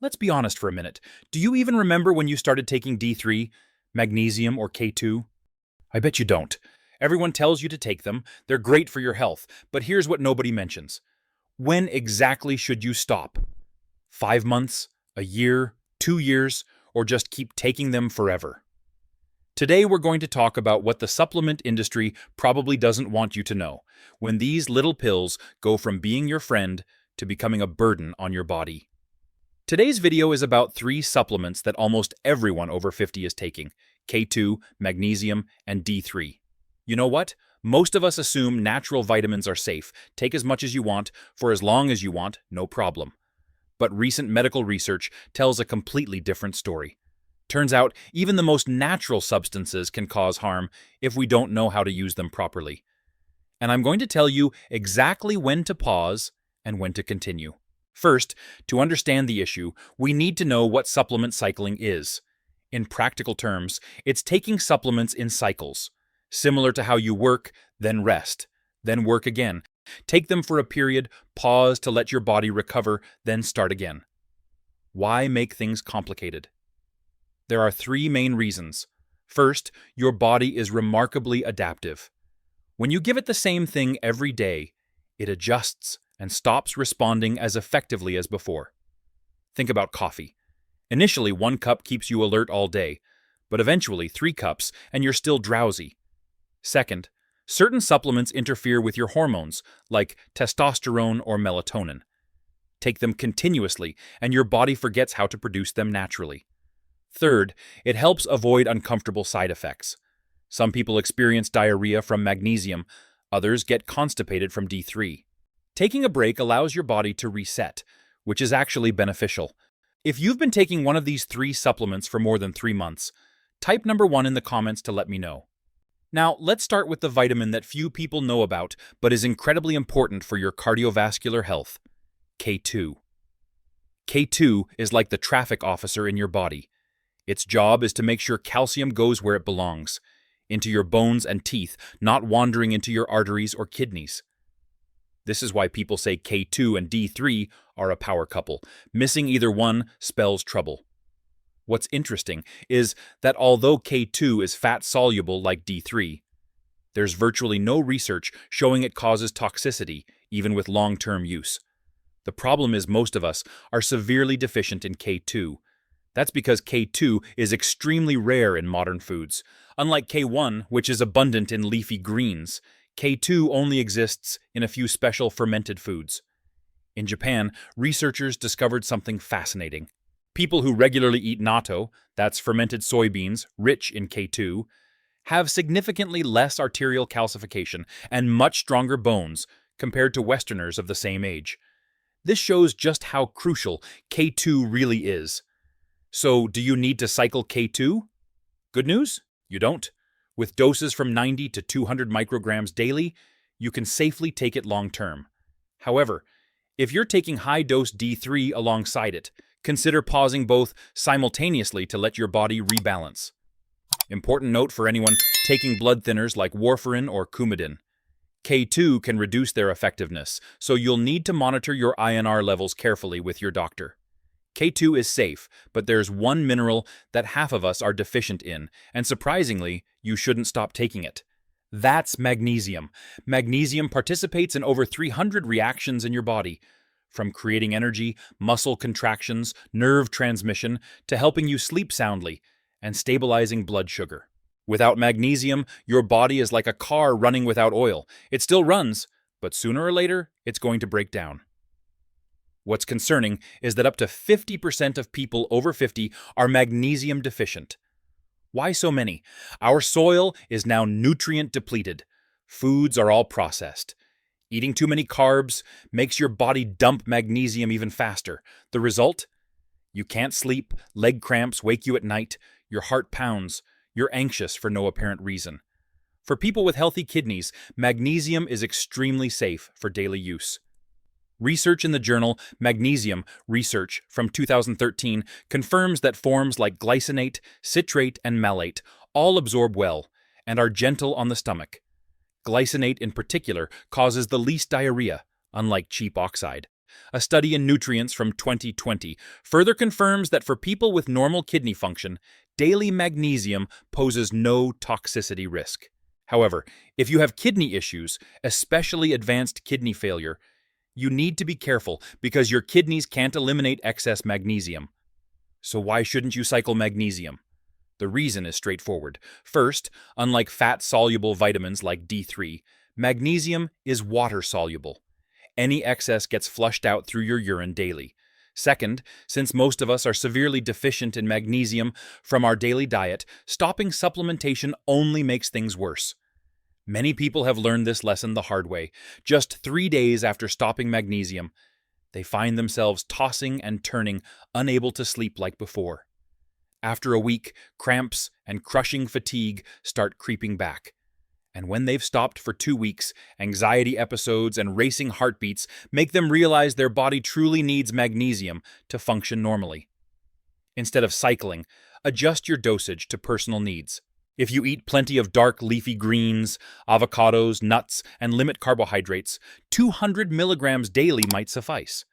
Let's be honest for a minute. Do you even remember when you started taking D3, magnesium, or K2? I bet you don't. Everyone tells you to take them, they're great for your health, but here's what nobody mentions. When exactly should you stop? 5 months, a year, 2 years, or just keep taking them forever? Today we're going to talk about what the supplement industry probably doesn't want you to know, when these little pills go from being your friend to becoming a burden on your body. Today's video is about 3 supplements that almost everyone over 50 is taking: K2, magnesium, and D3. You know what? Most of us assume natural vitamins are safe. Take as much as you want, for as long as you want, no problem. But recent medical research tells a completely different story. Turns out, even the most natural substances can cause harm if we don't know how to use them properly. And I'm going to tell you exactly when to pause and when to continue. First, to understand the issue, we need to know what supplement cycling is. In practical terms, it's taking supplements in cycles, similar to how you work, then rest, then work again. Take them for a period, pause to let your body recover, then start again. Why make things complicated? There are 3 main reasons. First, your body is remarkably adaptive. When you give it the same thing every day, it adjusts and stops responding as effectively as before. Think about coffee. Initially, 1 cup keeps you alert all day, but eventually 3 cups and you're still drowsy. Second, certain supplements interfere with your hormones, like testosterone or melatonin. Take them continuously, and your body forgets how to produce them naturally. Third, it helps avoid uncomfortable side effects. Some people experience diarrhea from magnesium, others get constipated from D3. Taking a break allows your body to reset, which is actually beneficial. If you've been taking one of these 3 supplements for more than 3 months, type number 1 in the comments to let me know. Now, let's start with the vitamin that few people know about but is incredibly important for your cardiovascular health: K2. K2 is like the traffic officer in your body. Its job is to make sure calcium goes where it belongs, into your bones and teeth, not wandering into your arteries or kidneys. This is why people say K2 and D3 are a power couple. Missing either one spells trouble. What's interesting is that although K2 is fat-soluble like D3, there's virtually no research showing it causes toxicity, even with long-term use. The problem is most of us are severely deficient in K2. That's because K2 is extremely rare in modern foods. Unlike K1, which is abundant in leafy greens, K2 only exists in a few special fermented foods. In Japan, researchers discovered something fascinating. People who regularly eat natto, that's fermented soybeans rich in K2, have significantly less arterial calcification and much stronger bones compared to Westerners of the same age. This shows just how crucial K2 really is. So, do you need to cycle K2? Good news? You don't. With doses from 90 to 200 micrograms daily, you can safely take it long-term. However, if you're taking high-dose D3 alongside it, consider pausing both simultaneously to let your body rebalance. Important note for anyone taking blood thinners like warfarin or Coumadin. K2 can reduce their effectiveness, so you'll need to monitor your INR levels carefully with your doctor. K2 is safe, but there's one mineral that half of us are deficient in, and surprisingly, you shouldn't stop taking it. That's magnesium. Magnesium participates in over 300 reactions in your body, from creating energy, muscle contractions, nerve transmission, to helping you sleep soundly and stabilizing blood sugar. Without magnesium, your body is like a car running without oil. It still runs, but sooner or later, it's going to break down. What's concerning is that up to 50% of people over 50 are magnesium deficient. Why so many? Our soil is now nutrient depleted. Foods are all processed. Eating too many carbs makes your body dump magnesium even faster. The result? You can't sleep, leg cramps wake you at night, your heart pounds, you're anxious for no apparent reason. For people with healthy kidneys, magnesium is extremely safe for daily use. Research in the journal Magnesium Research from 2013 confirms that forms like glycinate, citrate, and malate all absorb well and are gentle on the stomach. Glycinate in particular causes the least diarrhea, unlike cheap oxide. A study in Nutrients from 2020 further confirms that for people with normal kidney function, daily magnesium poses no toxicity risk. However, if you have kidney issues, especially advanced kidney failure, you need to be careful because your kidneys can't eliminate excess magnesium. So why shouldn't you cycle magnesium? The reason is straightforward. First, unlike fat-soluble vitamins like D3, magnesium is water-soluble. Any excess gets flushed out through your urine daily. Second, since most of us are severely deficient in magnesium from our daily diet, stopping supplementation only makes things worse. Many people have learned this lesson the hard way. Just 3 days after stopping magnesium, they find themselves tossing and turning, unable to sleep like before. After a week, cramps and crushing fatigue start creeping back. And when they've stopped for 2 weeks, anxiety episodes and racing heartbeats make them realize their body truly needs magnesium to function normally. Instead of cycling, adjust your dosage to personal needs. If you eat plenty of dark leafy greens, avocados, nuts, and limit carbohydrates, 200 milligrams daily might suffice.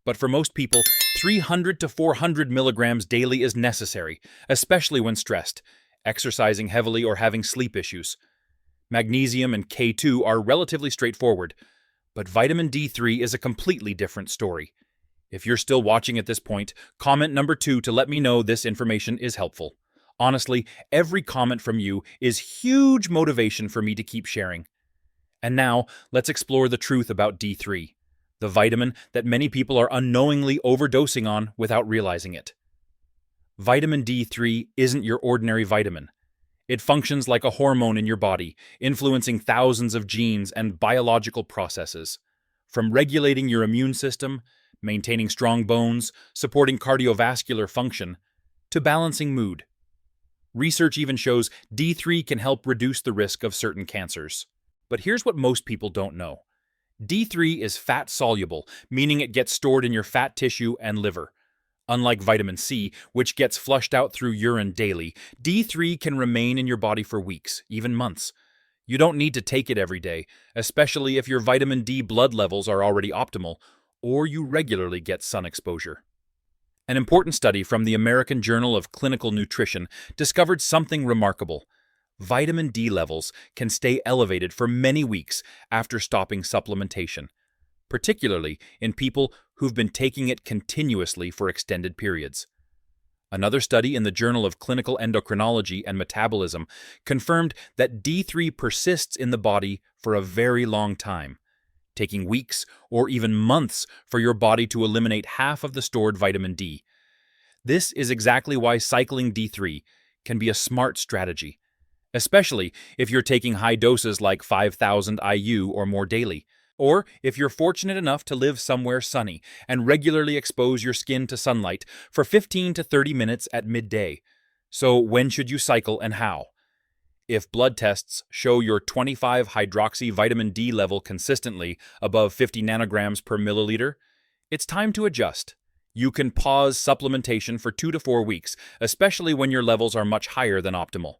But for most people, 300 to 400 milligrams daily is necessary, especially when stressed, exercising heavily, or having sleep issues. Magnesium and K2 are relatively straightforward, but vitamin D3 is a completely different story. If you're still watching at this point, comment number 2 to let me know this information is helpful. Honestly, every comment from you is huge motivation for me to keep sharing. And now, let's explore the truth about D3, the vitamin that many people are unknowingly overdosing on without realizing it. Vitamin D3 isn't your ordinary vitamin. It functions like a hormone in your body, influencing thousands of genes and biological processes. From regulating your immune system, maintaining strong bones, supporting cardiovascular function, to balancing mood. Research even shows D3 can help reduce the risk of certain cancers. But here's what most people don't know. D3 is fat-soluble, meaning it gets stored in your fat tissue and liver. Unlike vitamin C, which gets flushed out through urine daily, D3 can remain in your body for weeks, even months. You don't need to take it every day, especially if your vitamin D blood levels are already optimal, or you regularly get sun exposure. An important study from the American Journal of Clinical Nutrition discovered something remarkable. Vitamin D levels can stay elevated for many weeks after stopping supplementation, particularly in people who've been taking it continuously for extended periods. Another study in the Journal of Clinical Endocrinology and Metabolism confirmed that D3 persists in the body for a very long time, taking weeks or even months for your body to eliminate half of the stored vitamin D. This is exactly why cycling D3 can be a smart strategy, especially if you're taking high doses like 5,000 IU or more daily, or if you're fortunate enough to live somewhere sunny and regularly expose your skin to sunlight for 15 to 30 minutes at midday. So when should you cycle and how? If blood tests show your 25-hydroxy vitamin D level consistently above 50 nanograms per milliliter, it's time to adjust. You can pause supplementation for 2 to 4 weeks, especially when your levels are much higher than optimal.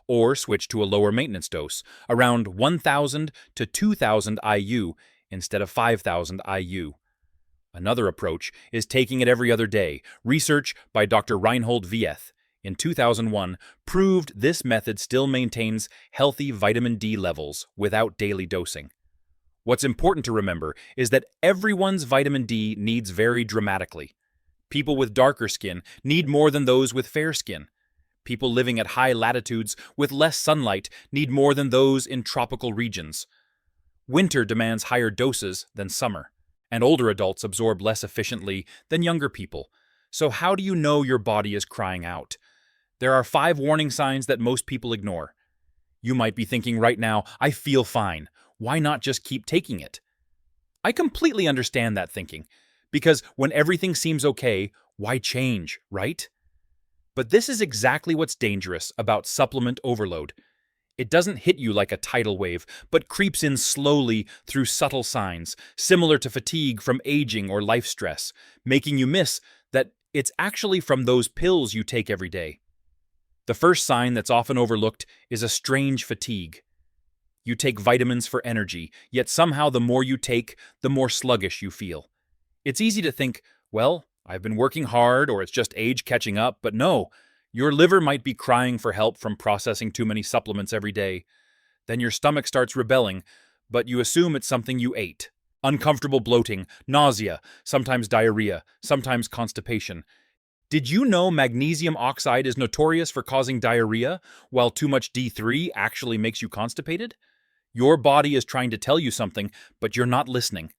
Or switch to a lower maintenance dose, around 1,000 to 2,000 IU instead of 5,000 IU. Another approach is taking it every other day. Research by Dr. Reinhold Vieth in 2001 proved this method still maintains healthy vitamin D levels without daily dosing. What's important to remember is that everyone's vitamin D needs vary dramatically. People with darker skin need more than those with fair skin. People living at high latitudes with less sunlight need more than those in tropical regions. Winter demands higher doses than summer, and older adults absorb less efficiently than younger people. So how do you know your body is crying out? There are 5 warning signs that most people ignore. You might be thinking right now, I feel fine. Why not just keep taking it? I completely understand that thinking, because when everything seems okay, why change, right? But this is exactly what's dangerous about supplement overload. It doesn't hit you like a tidal wave, but creeps in slowly through subtle signs, similar to fatigue from aging or life stress, making you miss that it's actually from those pills you take every day. The first sign that's often overlooked is a strange fatigue. You take vitamins for energy, yet somehow the more you take, the more sluggish you feel. It's easy to think, well, I've been working hard or it's just age catching up, but no, your liver might be crying for help from processing too many supplements every day. Then your stomach starts rebelling, but you assume it's something you ate. Uncomfortable bloating, nausea, sometimes diarrhea, sometimes constipation. Did you know magnesium oxide is notorious for causing diarrhea, while too much D3 actually makes you constipated? Your body is trying to tell you something, but you're not listening.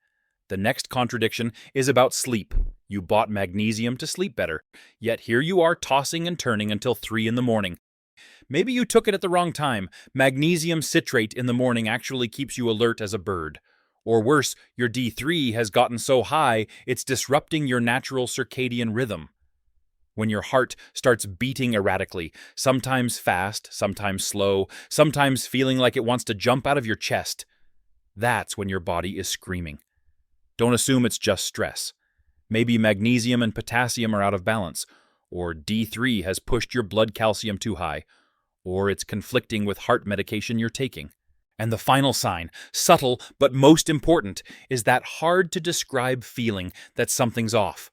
The next contradiction is about sleep. You bought magnesium to sleep better, yet here you are tossing and turning until 3 in the morning. Maybe you took it at the wrong time. Magnesium citrate in the morning actually keeps you alert as a bird. Or worse, your D3 has gotten so high it's disrupting your natural circadian rhythm. When your heart starts beating erratically, sometimes fast, sometimes slow, sometimes feeling like it wants to jump out of your chest, that's when your body is screaming. Don't assume it's just stress. Maybe magnesium and potassium are out of balance, or D3 has pushed your blood calcium too high, or it's conflicting with heart medication you're taking. And the final sign, subtle but most important, is that hard-to-describe feeling that something's off.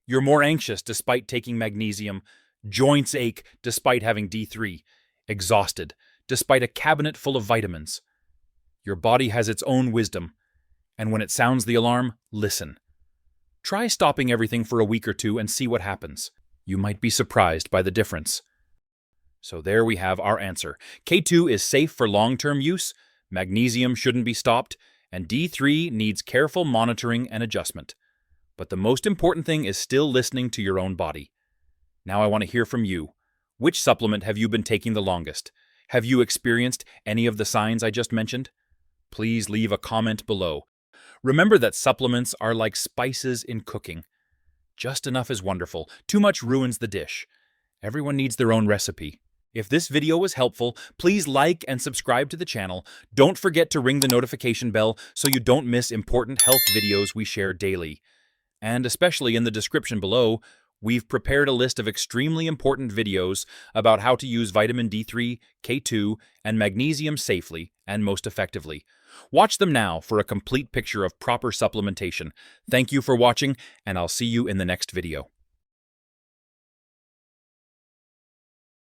You're more anxious despite taking magnesium, joints ache despite having D3, exhausted despite a cabinet full of vitamins. Your body has its own wisdom, and when it sounds the alarm, listen. Try stopping everything for a week or two and see what happens. You might be surprised by the difference. So there we have our answer. K2 is safe for long-term use, magnesium shouldn't be stopped, and D3 needs careful monitoring and adjustment. But the most important thing is still listening to your own body. Now I want to hear from you. Which supplement have you been taking the longest? Have you experienced any of the signs I just mentioned? Please leave a comment below. Remember that supplements are like spices in cooking. Just enough is wonderful. Too much ruins the dish. Everyone needs their own recipe. If this video was helpful, please like and subscribe to the channel. Don't forget to ring the notification bell so you don't miss important health videos we share daily. And especially in the description below, we've prepared a list of extremely important videos about how to use vitamin D3, K2, and magnesium safely and most effectively. Watch them now for a complete picture of proper supplementation. Thank you for watching, and I'll see you in the next video.